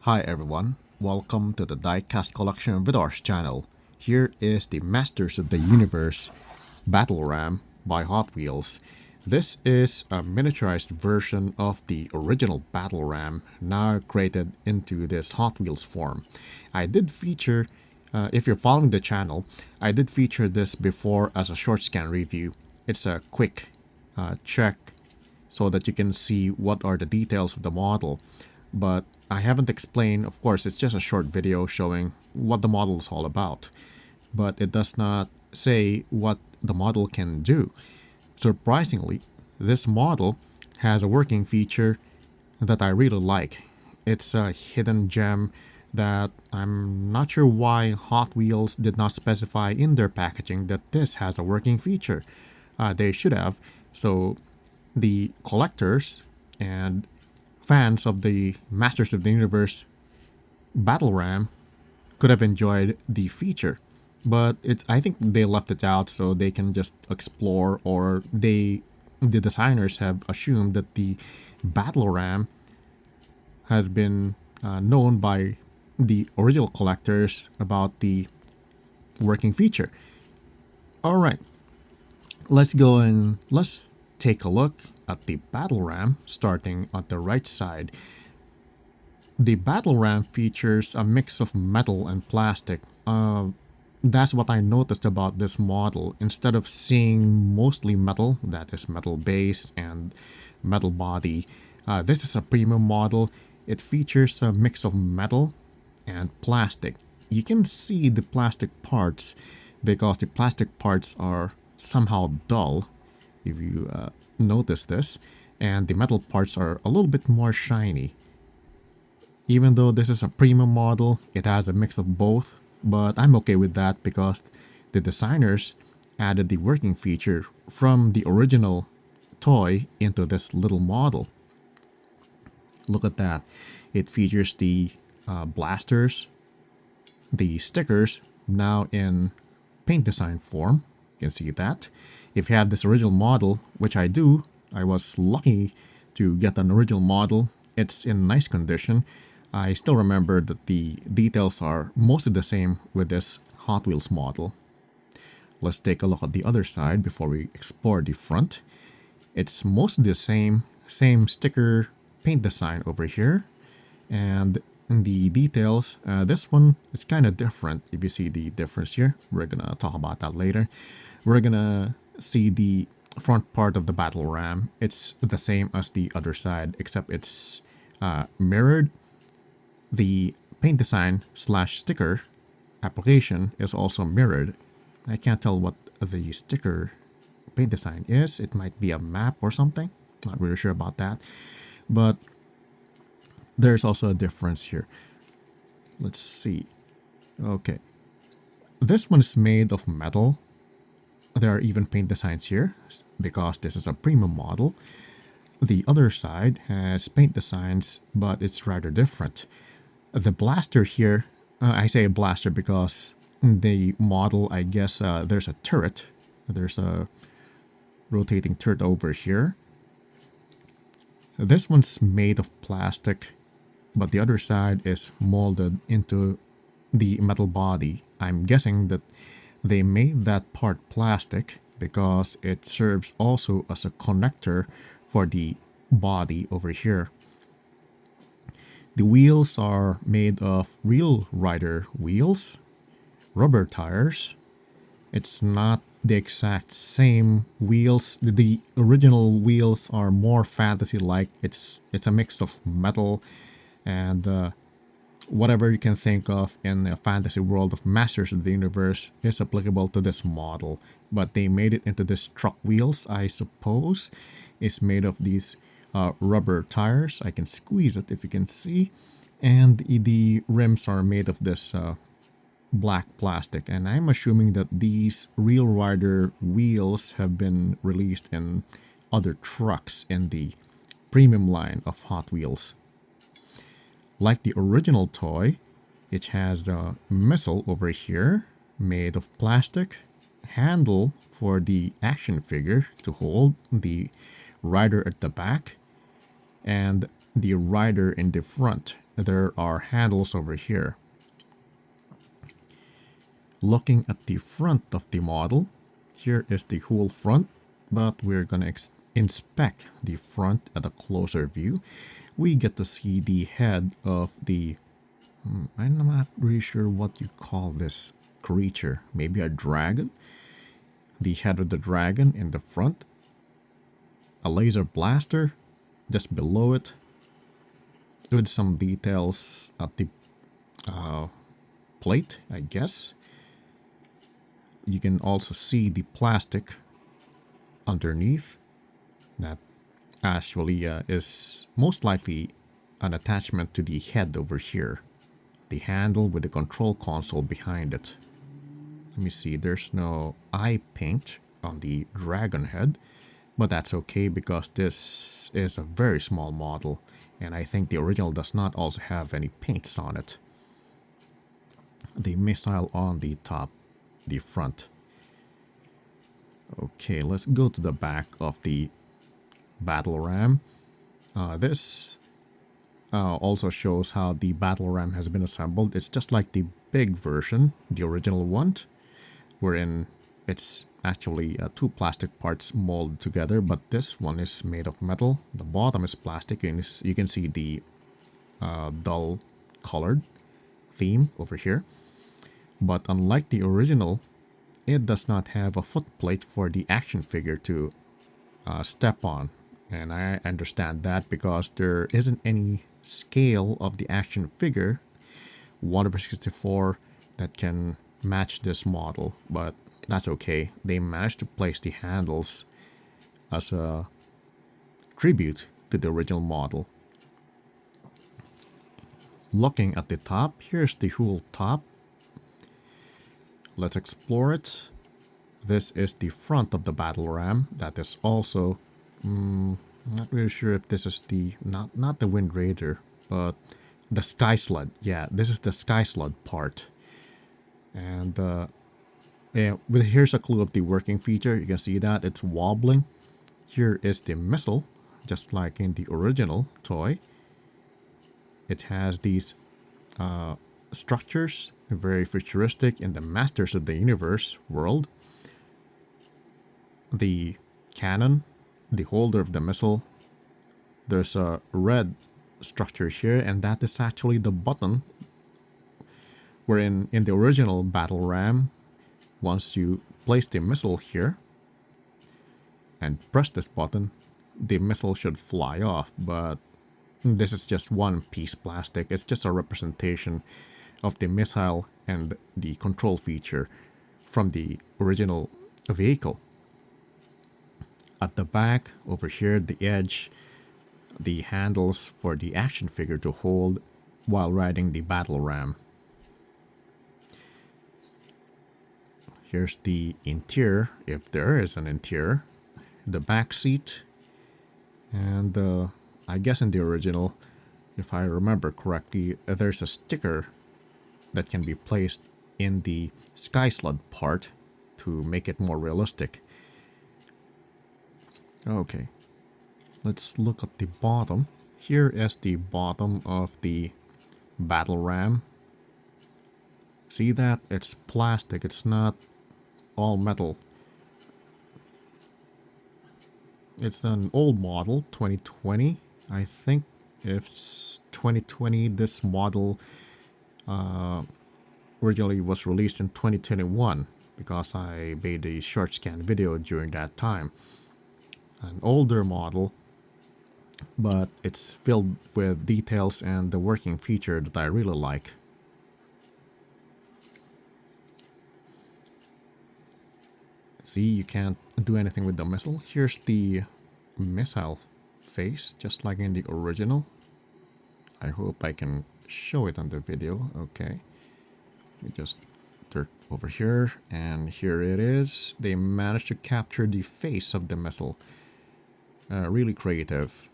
Hi everyone, welcome to the Diecast collection with ours channel. Here is the Masters of the Universe Battle Ram by Hot Wheels. This is a miniaturized version of the original Battle Ram, now created into this Hot Wheels form. I did feature, if you're following the channel, I did feature this before as a short scan review. It's a quick check so that you can see what are the details of the model. But I haven't explained, of course, it's just a short video showing what the model is all about. But it does not say what the model can do. Surprisingly, this model has a working feature that I really like. It's a hidden gem that I'm not sure why Hot Wheels did not specify in their packaging that this has a working feature. They should have. So the collectors and fans of the Masters of the Universe Battle Ram could have enjoyed the feature. But I think they left it out so they can just explore, or the designers have assumed that the Battle Ram has been known by the original collectors about the working feature. All right, let's go and let's take a look at the Battle Ram, starting at the right side. The Battle Ram features a mix of metal and plastic. That's what I noticed about this model. Instead of seeing mostly metal, that is metal base and metal body, this is a premium model. It features a mix of metal and plastic. You can see the plastic parts because the plastic parts are somehow dull, if you notice this, and the metal parts are a little bit more shiny. Even though this is a premium model, it has a mix of both, but I'm okay with that because the designers added the working feature from the original toy into this little model. Look at that. It features the blasters, the stickers, now in paint design form. You can see that. If you have this original model, which I do, I was lucky to get an original model. It's in nice condition. I still remember that the details are mostly the same with this Hot Wheels model. Let's take a look at the other side before we explore the front. It's mostly the same sticker paint design over here. And the details, this one is kind of different. If you see the difference here, we're gonna talk about that later. We're gonna see the front part of the Battle Ram. It's the same as the other side, except it's mirrored. The paint design / sticker application is also mirrored. I can't tell what the sticker paint design is. It might be a map or something. Not really sure about that. But there's also a difference here. Let's see. Okay. This one is made of metal. There are even paint designs here because this is a premium model. The other side has paint designs, but it's rather different. The blaster here, I say blaster because the model, I guess there's a turret. There's a rotating turret over here. This one's made of plastic, but the other side is molded into the metal body. I'm guessing that they made that part plastic because it serves also as a connector for the body over here. The wheels are made of real rider wheels, rubber tires. It's not the exact same wheels. The original wheels are more fantasy-like. It's a mix of metal and whatever you can think of in a fantasy world of Masters of the Universe is applicable to this model. But they made it into this truck wheels, I suppose. It's made of these rubber tires. I can squeeze it if you can see. And the rims are made of this black plastic. And I'm assuming that these Real Rider wheels have been released in other trucks in the premium line of Hot Wheels. Like the original toy, it has the missile over here made of plastic, handle for the action figure to hold, the rider at the back, and the rider in the front. there are handles over here. Looking at the front of the model, here is the whole front, but we're gonna inspect the front at a closer view. We get to see the head of the I'm not really sure what you call this creature. Maybe a dragon? The head of the dragon in the front. A laser blaster just below it. With some details at the plate, I guess. You can also see the plastic underneath. That actually is most likely an attachment to the head over here. The handle with the control console behind it. Let me see, there's no eye paint on the dragon head, but that's okay because this is a very small model, and I think the original does not also have any paints on it. The missile on the top, the front. Okay, let's go to the back of the battle ram. This also shows how the battle ram has been assembled. It's just like the big version, the original one, wherein it's actually two plastic parts molded together, but this one is made of metal. The bottom is plastic, and you can see the dull colored theme over here. But unlike the original, it does not have a footplate for the action figure to step on. And I understand that because there isn't any scale of the action figure 1/64 that can match this model, but that's okay. They managed to place the handles as a tribute to the original model. Looking at the top, here's the whole top. Let's explore it. This is the front of the battle ram. That is also not really sure if this is the not the Wind Raider, but the Sky Sled. Yeah, this is the Sky Sled part. And yeah, here's a clue of the working feature. You can see that it's wobbling. Here is the missile, just like in the original toy. It has these structures, very futuristic in the Masters of the Universe world. The cannon, the holder of the missile. There's a red structure here, and that is actually the button. Wherein in the original battle ram, once you place the missile here and press this button, the missile should fly off, but this is just one piece plastic. It's just a representation of the missile and the control feature from the original vehicle. At the back, over here, the edge, the handles for the action figure to hold while riding the battle ram. Here's the interior, if there is an interior. The back seat. And I guess in the original, if I remember correctly, there's a sticker that can be placed in the Sky Sled part to make it more realistic. Okay, let's look at the bottom. Here is the bottom of the battle ram. See that? It's plastic, it's not all metal. It's an old model, 2020. I think if it's 2020, this model originally was released in 2021 because I made a short scan video during that time. An older model, but it's filled with details and the working feature that I really like. See, you can't do anything with the missile. Here's the missile face, just like in the original. I hope I can show it on the video. Okay. We just turn over here, and here it is. They managed to capture the face of the missile. Really creative.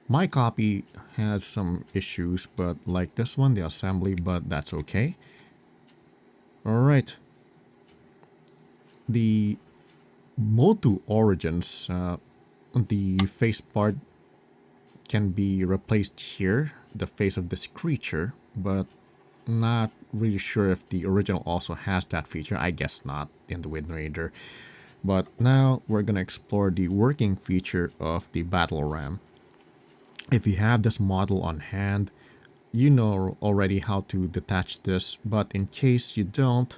My copy has some issues, but like this one, the assembly, but that's okay. Alright. The Motu Origins, the face part can be replaced here, the face of this creature, but not really sure if the original also has that feature. I guess not in the Wind Raider. But now we're gonna explore the working feature of the battle ram. If you have this model on hand, you know already how to detach this, but in case you don't,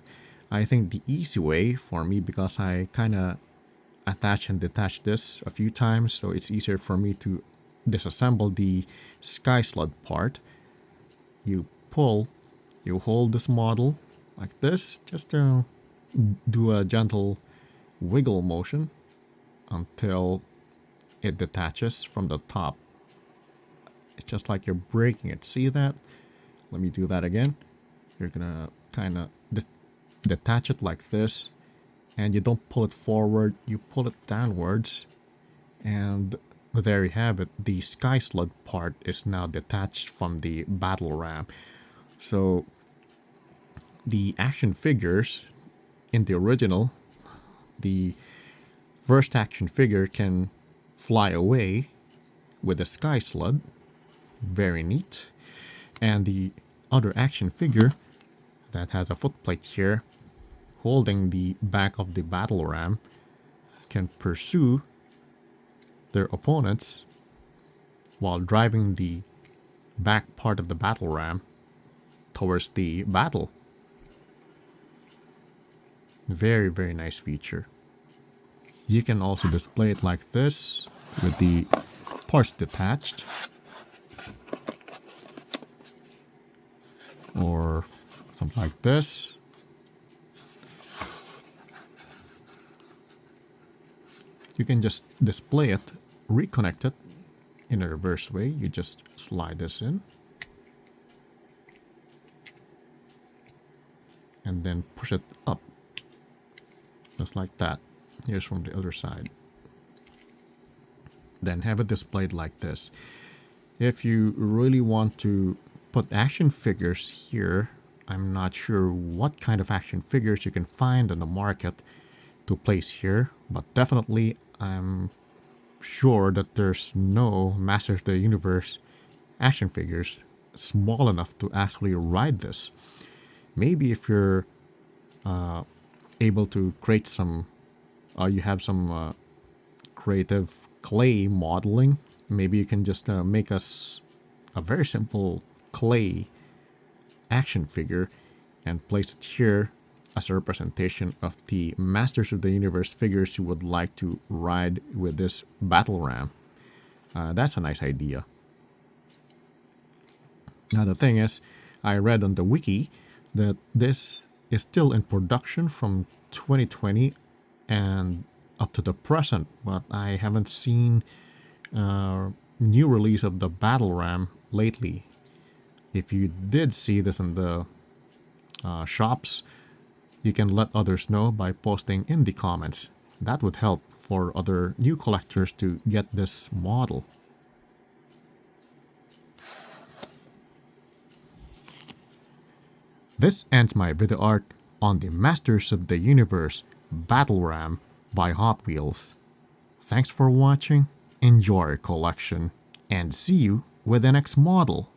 I think the easy way for me, because I kind of attach and detach this a few times, so it's easier for me to disassemble the sky sled part. You hold this model like this, just do a gentle wiggle motion until it detaches from the top. It's just like you're breaking it. See that? Let me do that again. You're gonna kind of detach it like this, and you don't pull it forward, you pull it downwards, and there you have it. The sky sled part is now detached from the battle ram. So the action figures in the original, the first action figure can fly away with a sky sled. Very neat. And the other action figure that has a footplate here, holding the back of the battle ram, can pursue their opponents while driving the back part of the battle ram towards the battle. Very, very nice feature. You can also display it like this with the parts detached, or something like this. You can just display it, reconnect it in a reverse way. You just slide this in and then push it up, just like that. Here's from the other side. Then have it displayed like this. If you really want to put action figures here, I'm not sure what kind of action figures you can find on the market to place here, but definitely I'm sure that there's no Masters of the Universe action figures small enough to actually ride this. Maybe if you're able to create some, you have some creative clay modeling, maybe you can just make us a very simple clay action figure and place it here as a representation of the Masters of the Universe figures you would like to ride with this battle ram. That's a nice idea. Now the thing is, I read on the wiki that this is still in production from 2020 and up to the present, but I haven't seen new release of the battle ram lately. If you did see this in the shops, you can let others know by posting in the comments. That would help for other new collectors to get this model. This ends my video art on the Masters of the Universe Battle Ram by Hot Wheels. Thanks for watching, enjoy your collection, and see you with the next model.